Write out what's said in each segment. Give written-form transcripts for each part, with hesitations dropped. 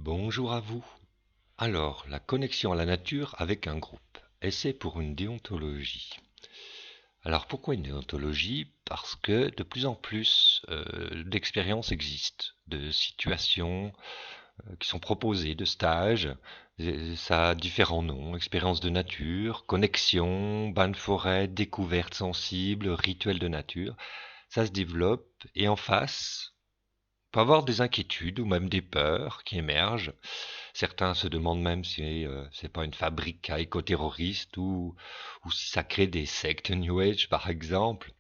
Bonjour à vous. Alors, la connexion à la nature avec un groupe. Essai pour une déontologie. Alors, pourquoi une déontologie? Parce que de plus en plus d'expériences existent, de situations qui sont proposées, de stages. Ça a différents noms: expériences de nature, connexion, bain de forêt, découverte sensible, rituel de nature. Ça se développe et en face, on peut avoir des inquiétudes ou même des peurs qui émergent. Certains se demandent même si c'est pas une fabrique à éco-terroristes ou si ça crée des sectes New Age par exemple.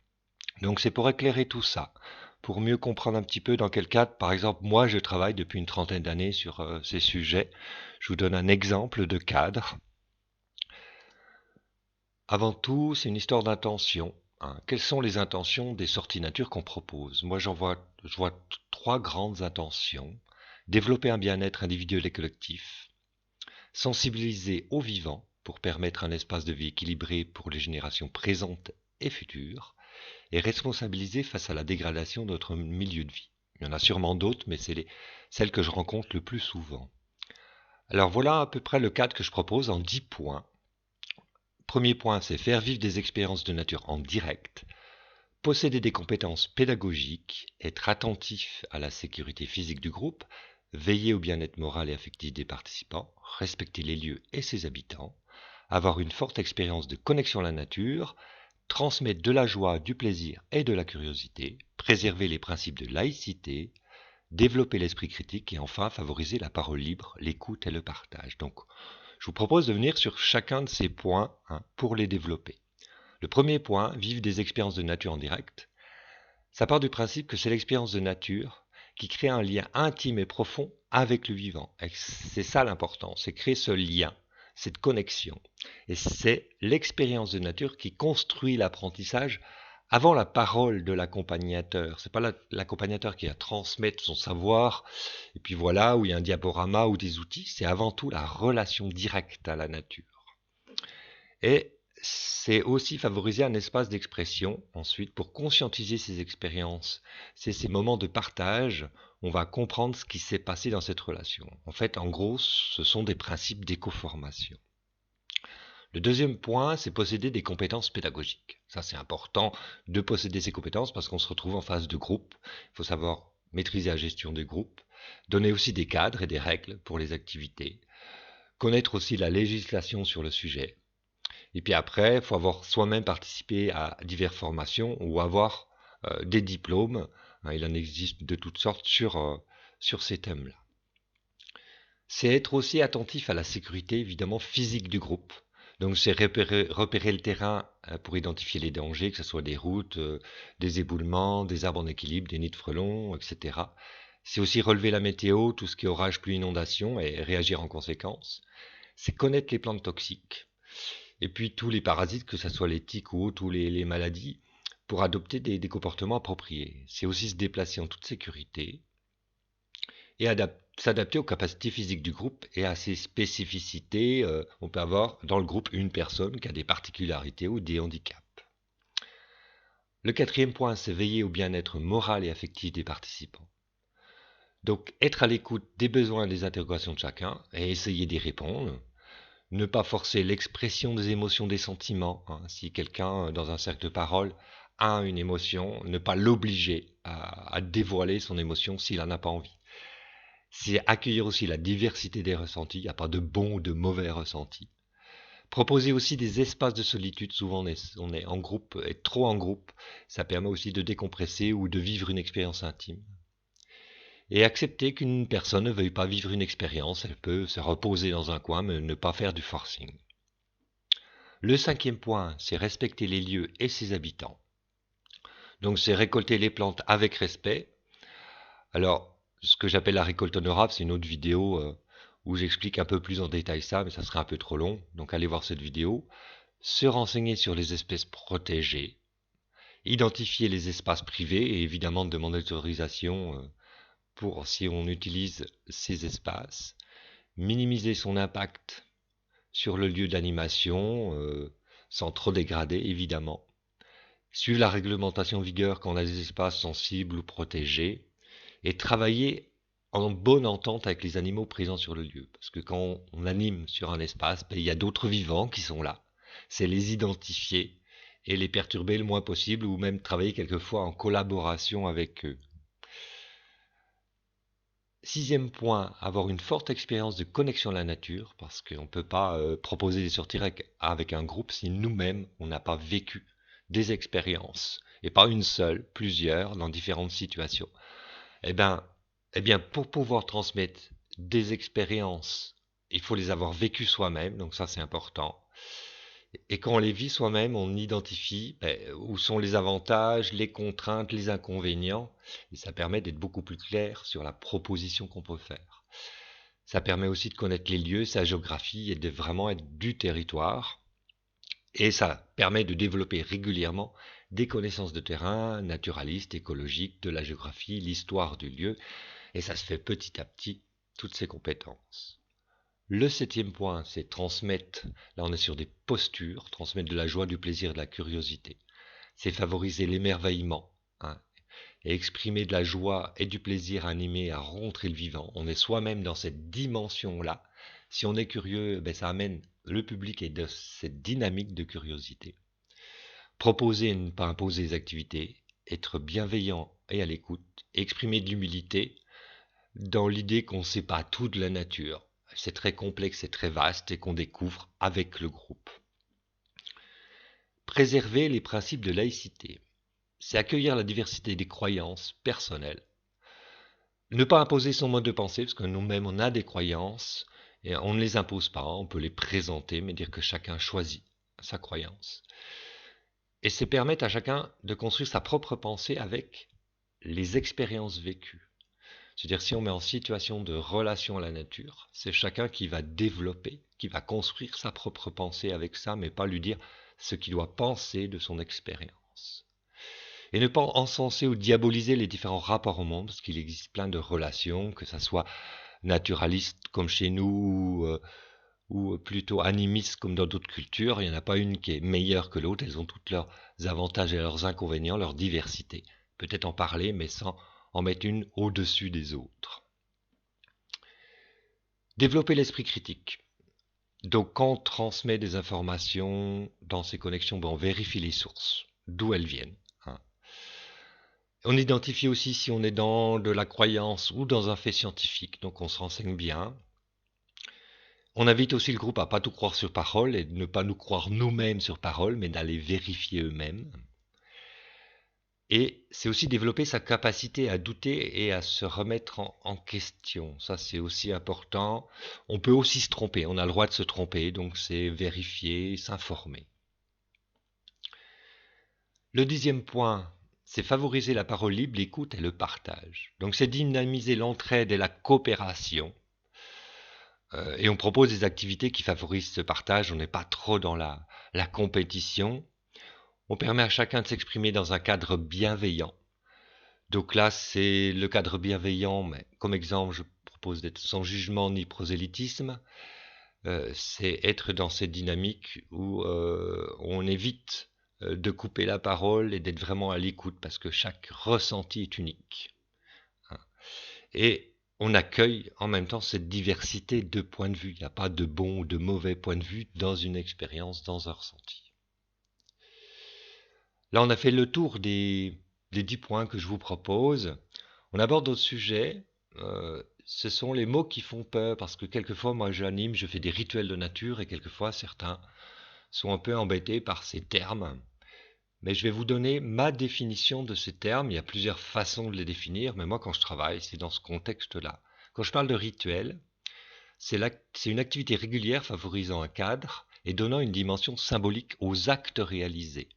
Donc c'est pour éclairer tout ça, pour mieux comprendre un petit peu dans quel cadre. Par exemple, moi je travaille depuis une trentaine d'années sur ces sujets. Je vous donne un exemple de cadre. Avant tout, c'est une histoire d'intention, hein. Quelles sont les intentions des sorties nature qu'on propose? Moi je vois trois grandes intentions. Développer un bien-être individuel et collectif, sensibiliser au vivant pour permettre un espace de vie équilibré pour les générations présentes et futures, et responsabiliser face à la dégradation de notre milieu de vie. Il y en a sûrement d'autres, mais c'est celles que je rencontre le plus souvent. Alors voilà à peu près le cadre que je propose en 10 points. Premier point, c'est faire vivre des expériences de nature en direct, posséder des compétences pédagogiques, être attentif à la sécurité physique du groupe, veiller au bien-être moral et affectif des participants, respecter les lieux et ses habitants, avoir une forte expérience de connexion à la nature, transmettre de la joie, du plaisir et de la curiosité, préserver les principes de laïcité, développer l'esprit critique et enfin favoriser la parole libre, l'écoute et le partage. Donc, je vous propose de venir sur chacun de ces points pour les développer. Le premier point, vivre des expériences de nature en direct. Ça part du principe que c'est l'expérience de nature qui crée un lien intime et profond avec le vivant. Et c'est ça l'important, c'est créer ce lien, cette connexion. Et c'est l'expérience de nature qui construit l'apprentissage avant la parole de l'accompagnateur. C'est pas l'accompagnateur qui va transmettre son savoir, et puis voilà, où il y a un diaporama ou des outils. C'est avant tout la relation directe à la nature. Et c'est aussi favoriser un espace d'expression, ensuite, pour conscientiser ces expériences. C'est ces moments de partage, on va comprendre ce qui s'est passé dans cette relation. En fait, en gros, ce sont des principes d'éco-formation. Le deuxième point, c'est posséder des compétences pédagogiques. Ça, c'est important de posséder ces compétences parce qu'on se retrouve en phase de groupe. Il faut savoir maîtriser la gestion des groupes, donner aussi des cadres et des règles pour les activités, connaître aussi la législation sur le sujet. Et puis après, il faut avoir soi-même participé à diverses formations ou avoir des diplômes. Il en existe de toutes sortes sur ces thèmes-là. C'est être aussi attentif à la sécurité, évidemment, physique du groupe. Donc c'est repérer le terrain pour identifier les dangers, que ce soit des routes, des éboulements, des arbres en équilibre, des nids de frelons, etc. C'est aussi relever la météo, tout ce qui est orage, pluie, inondation, et réagir en conséquence. C'est connaître les plantes toxiques. Et puis tous les parasites, que ce soit les tiques ou autres, ou les maladies, pour adopter des comportements appropriés. C'est aussi se déplacer en toute sécurité et s'adapter aux capacités physiques du groupe et à ses spécificités. On peut avoir dans le groupe une personne qui a des particularités ou des handicaps. Le quatrième point, c'est veiller au bien-être moral et affectif des participants. Donc être à l'écoute des besoins et des interrogations de chacun et essayer d'y répondre. Ne pas forcer l'expression des émotions, des sentiments. Si quelqu'un, dans un cercle de parole, a une émotion, ne pas l'obliger à dévoiler son émotion s'il n'en a pas envie. C'est accueillir aussi la diversité des ressentis. Il n'y a pas de bons ou de mauvais ressentis. Proposer aussi des espaces de solitude. Souvent, on est en groupe, et trop en groupe. Ça permet aussi de décompresser ou de vivre une expérience intime. Et accepter qu'une personne ne veuille pas vivre une expérience. Elle peut se reposer dans un coin, mais ne pas faire du forcing. Le cinquième point, c'est respecter les lieux et ses habitants. Donc c'est récolter les plantes avec respect. Alors, ce que j'appelle la récolte honorable, c'est une autre vidéo où j'explique un peu plus en détail ça, mais ça serait un peu trop long. Donc allez voir cette vidéo. Se renseigner sur les espèces protégées. Identifier les espaces privés et évidemment demander l'autorisation pour si on utilise ces espaces. Minimiser son impact sur le lieu d'animation sans trop dégrader évidemment. Suivre la réglementation en vigueur quand on a des espaces sensibles ou protégés, et travailler en bonne entente avec les animaux présents sur le lieu. Parce que quand on anime sur un espace, il y a d'autres vivants qui sont là. C'est les identifier et les perturber le moins possible, ou même travailler quelquefois en collaboration avec eux. Sixième point, avoir une forte expérience de connexion à la nature, parce qu'on ne peut pas proposer des sorties avec un groupe si nous-mêmes, on n'a pas vécu des expériences, et pas une seule, plusieurs, dans différentes situations. Eh bien, pour pouvoir transmettre des expériences, il faut les avoir vécues soi-même, donc ça c'est important. Et quand on les vit soi-même, on identifie où sont les avantages, les contraintes, les inconvénients, et ça permet d'être beaucoup plus clair sur la proposition qu'on peut faire. Ça permet aussi de connaître les lieux, sa géographie, et de vraiment être du territoire. Et ça permet de développer régulièrement des connaissances de terrain, naturalistes, écologiques, de la géographie, l'histoire du lieu, et ça se fait petit à petit, toutes ces compétences. Le septième point, c'est transmettre, là on est sur des postures, transmettre de la joie, du plaisir, de la curiosité. C'est favoriser l'émerveillement, hein, et exprimer de la joie et du plaisir animé à rencontrer le vivant. On est soi-même dans cette dimension-là. Si on est curieux, ça amène le public et de cette dynamique de curiosité. Proposer et ne pas imposer les activités, être bienveillant et à l'écoute, exprimer de l'humilité dans l'idée qu'on ne sait pas tout de la nature. C'est très complexe et très vaste et qu'on découvre avec le groupe. Préserver les principes de laïcité, c'est accueillir la diversité des croyances personnelles. Ne pas imposer son mode de pensée, parce que nous-mêmes on a des croyances, et on ne les impose pas, on peut les présenter, mais dire que chacun choisit sa croyance. Et c'est permettre à chacun de construire sa propre pensée avec les expériences vécues. C'est-à-dire si on met en situation de relation à la nature, c'est chacun qui va développer, qui va construire sa propre pensée avec ça, mais pas lui dire ce qu'il doit penser de son expérience. Et ne pas encenser ou diaboliser les différents rapports au monde, parce qu'il existe plein de relations, que ça soit naturaliste comme chez nous, ou plutôt animiste comme dans d'autres cultures. Il n'y en a pas une qui est meilleure que l'autre, elles ont toutes leurs avantages et leurs inconvénients, leur diversité. Peut-être en parler, mais sans en mettre une au-dessus des autres. Développer l'esprit critique. Donc quand on transmet des informations dans ces connexions, on vérifie les sources, d'où elles viennent. On identifie aussi si on est dans de la croyance ou dans un fait scientifique, donc on se renseigne bien. On invite aussi le groupe à pas tout croire sur parole et de ne pas nous croire nous-mêmes sur parole, mais d'aller vérifier eux-mêmes. Et c'est aussi développer sa capacité à douter et à se remettre en question. Ça, c'est aussi important. On peut aussi se tromper, on a le droit de se tromper, donc c'est vérifier, s'informer. Le 10e point, c'est favoriser la parole libre, l'écoute et le partage. Donc c'est dynamiser l'entraide et la coopération. Et on propose des activités qui favorisent ce partage, on n'est pas trop dans la compétition. On permet à chacun de s'exprimer dans un cadre bienveillant. Donc là, c'est le cadre bienveillant, mais comme exemple, je propose d'être sans jugement ni prosélytisme. C'est être dans cette dynamique où on évite de couper la parole et d'être vraiment à l'écoute, parce que chaque ressenti est unique. Et on accueille en même temps cette diversité de points de vue. Il n'y a pas de bon ou de mauvais point de vue dans une expérience, dans un ressenti. Là, on a fait le tour des 10 points que je vous propose. On aborde d'autres sujets. Ce sont les mots qui font peur, parce que quelquefois, moi, j'anime, je fais des rituels de nature, et quelquefois, certains sont un peu embêtés par ces termes. Mais je vais vous donner ma définition de ces termes. Il y a plusieurs façons de les définir, mais moi, quand je travaille, c'est dans ce contexte-là. Quand je parle de rituel, c'est une activité régulière favorisant un cadre et donnant une dimension symbolique aux actes réalisés.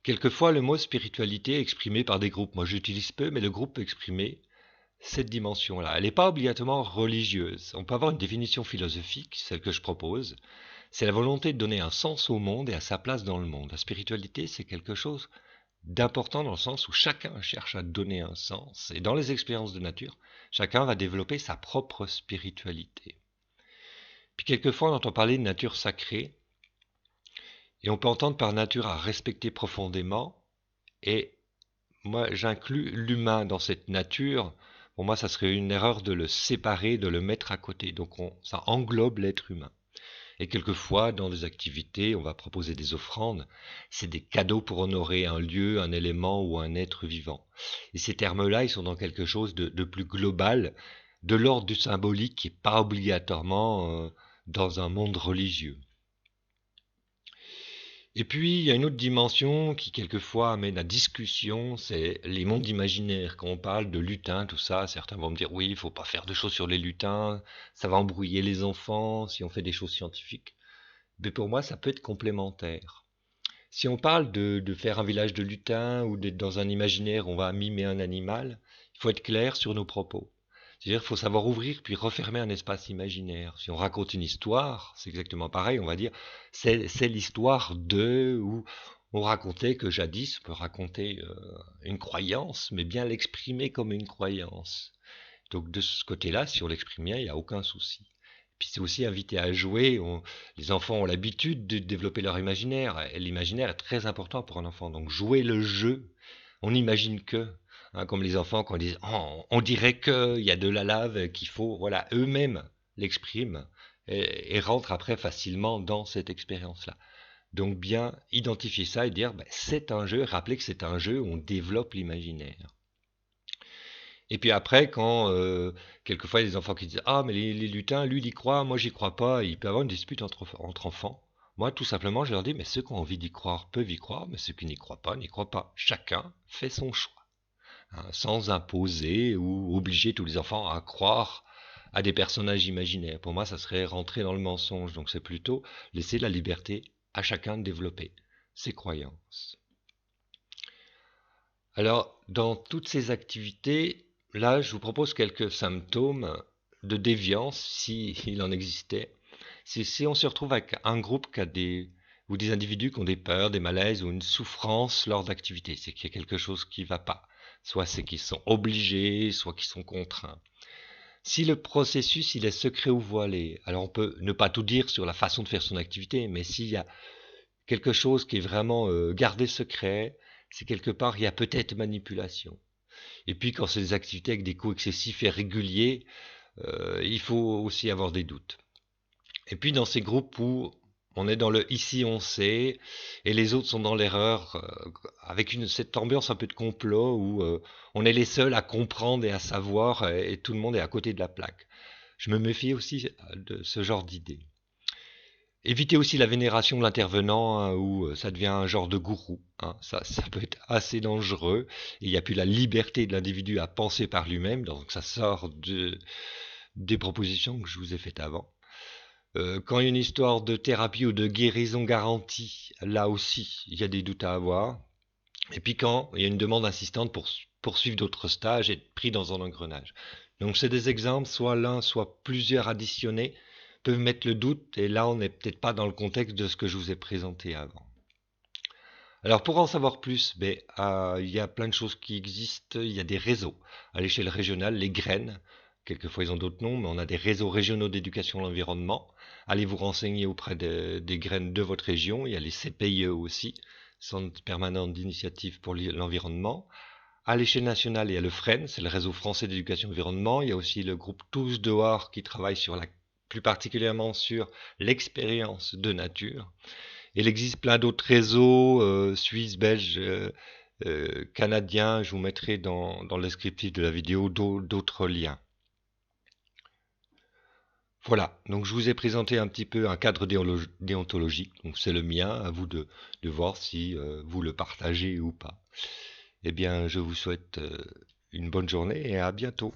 Quelquefois, le mot spiritualité est exprimé par des groupes. Moi, j'utilise peu, mais le groupe peut exprimer cette dimension-là. Elle n'est pas obligatoirement religieuse. On peut avoir une définition philosophique, celle que je propose. C'est la volonté de donner un sens au monde et à sa place dans le monde. La spiritualité, c'est quelque chose d'important dans le sens où chacun cherche à donner un sens. Et dans les expériences de nature, chacun va développer sa propre spiritualité. Puis quelquefois, on entend parler de nature sacrée. Et on peut entendre par nature à respecter profondément. Et moi, j'inclus l'humain dans cette nature. Pour moi, ça serait une erreur de le séparer, de le mettre à côté. Donc ça englobe l'être humain. Et quelquefois, dans des activités, on va proposer des offrandes. C'est des cadeaux pour honorer un lieu, un élément ou un être vivant. Et ces termes-là, ils sont dans quelque chose de plus global, de l'ordre du symbolique, qui n'est pas obligatoirement dans un monde religieux. Et puis, il y a une autre dimension qui, quelquefois, amène à discussion, c'est les mondes imaginaires. Quand on parle de lutins, tout ça, certains vont me dire, oui, il faut pas faire de choses sur les lutins, ça va embrouiller les enfants si on fait des choses scientifiques. Mais pour moi, ça peut être complémentaire. Si on parle de faire un village de lutins ou d'être dans un imaginaire, on va mimer un animal, il faut être clair sur nos propos. C'est-à-dire qu'il faut savoir ouvrir puis refermer un espace imaginaire. Si on raconte une histoire, c'est exactement pareil, on va dire c'est l'histoire de, ou on racontait que jadis, on peut raconter une croyance, mais bien l'exprimer comme une croyance. Donc de ce côté-là, si on l'exprime bien, il n'y a aucun souci. Puis c'est aussi invité à jouer. Les enfants ont l'habitude de développer leur imaginaire. Et l'imaginaire est très important pour un enfant. Donc jouer le jeu, on n'imagine que. Hein, comme les enfants quand ils disent oh, on dirait qu'il y a de la lave, qu'il faut. Voilà, eux-mêmes l'expriment et rentrent après facilement dans cette expérience-là. Donc bien identifier ça et dire ben, c'est un jeu, rappeler que c'est un jeu où on développe l'imaginaire. Et puis après, quand quelquefois il y a des enfants qui disent ah mais les lutins, lui il y croit, moi j'y crois pas, il peut y avoir une dispute entre enfants. Moi tout simplement je leur dis mais ceux qui ont envie d'y croire peuvent y croire, mais ceux qui n'y croient pas n'y croient pas. Chacun fait son choix, hein, sans imposer ou obliger tous les enfants à croire à des personnages imaginaires. Pour moi ça serait rentrer dans le mensonge, donc c'est plutôt laisser la liberté à chacun de développer ses croyances. Alors, dans toutes ces activités, là, je vous propose quelques symptômes de déviance, s'il en existait. Si on se retrouve avec un groupe qui a ou des individus qui ont des peurs, des malaises ou une souffrance lors d'activités, c'est qu'il y a quelque chose qui ne va pas. Soit c'est qu'ils sont obligés, soit qu'ils sont contraints. Si le processus il est secret ou voilé, alors on peut ne pas tout dire sur la façon de faire son activité, mais s'il y a quelque chose qui est vraiment gardé secret, c'est quelque part, il y a peut-être manipulation. Et puis quand c'est des activités avec des coûts excessifs et réguliers, il faut aussi avoir des doutes. Et puis dans ces groupes où on est dans le ici on sait et les autres sont dans l'erreur, avec cette ambiance un peu de complot où on est les seuls à comprendre et à savoir et tout le monde est à côté de la plaque. Je me méfie aussi de ce genre d'idées. Évitez aussi la vénération de l'intervenant hein, où ça devient un genre de gourou. Hein. Ça peut être assez dangereux. Et il n'y a plus la liberté de l'individu à penser par lui-même. Donc ça sort des propositions que je vous ai faites avant. Quand il y a une histoire de thérapie ou de guérison garantie, là aussi, il y a des doutes à avoir. Et puis quand il y a une demande insistante pour poursuivre d'autres stages et être pris dans un engrenage. Donc c'est des exemples, soit l'un, soit plusieurs additionnés, peuvent mettre le doute, et là on n'est peut-être pas dans le contexte de ce que je vous ai présenté avant. Alors pour en savoir plus, il y a plein de choses qui existent, il y a des réseaux à l'échelle régionale, les graines, quelquefois ils ont d'autres noms, mais on a des réseaux régionaux d'éducation à l'environnement. Allez vous renseigner auprès des graines de votre région, il y a les CPIE aussi, Centre permanent d'initiative pour l'environnement. À l'échelle nationale, il y a le FREN, c'est le réseau français d'éducation environnement. Il y a aussi le groupe Tous dehors qui travaille plus particulièrement sur l'expérience de nature. Il existe plein d'autres réseaux, suisses, belges, canadiens. Je vous mettrai dans le descriptif de la vidéo d'autres liens. Voilà, donc je vous ai présenté un petit peu un cadre déontologique, donc c'est le mien, à vous de voir si vous le partagez ou pas. Eh bien, je vous souhaite une bonne journée et à bientôt.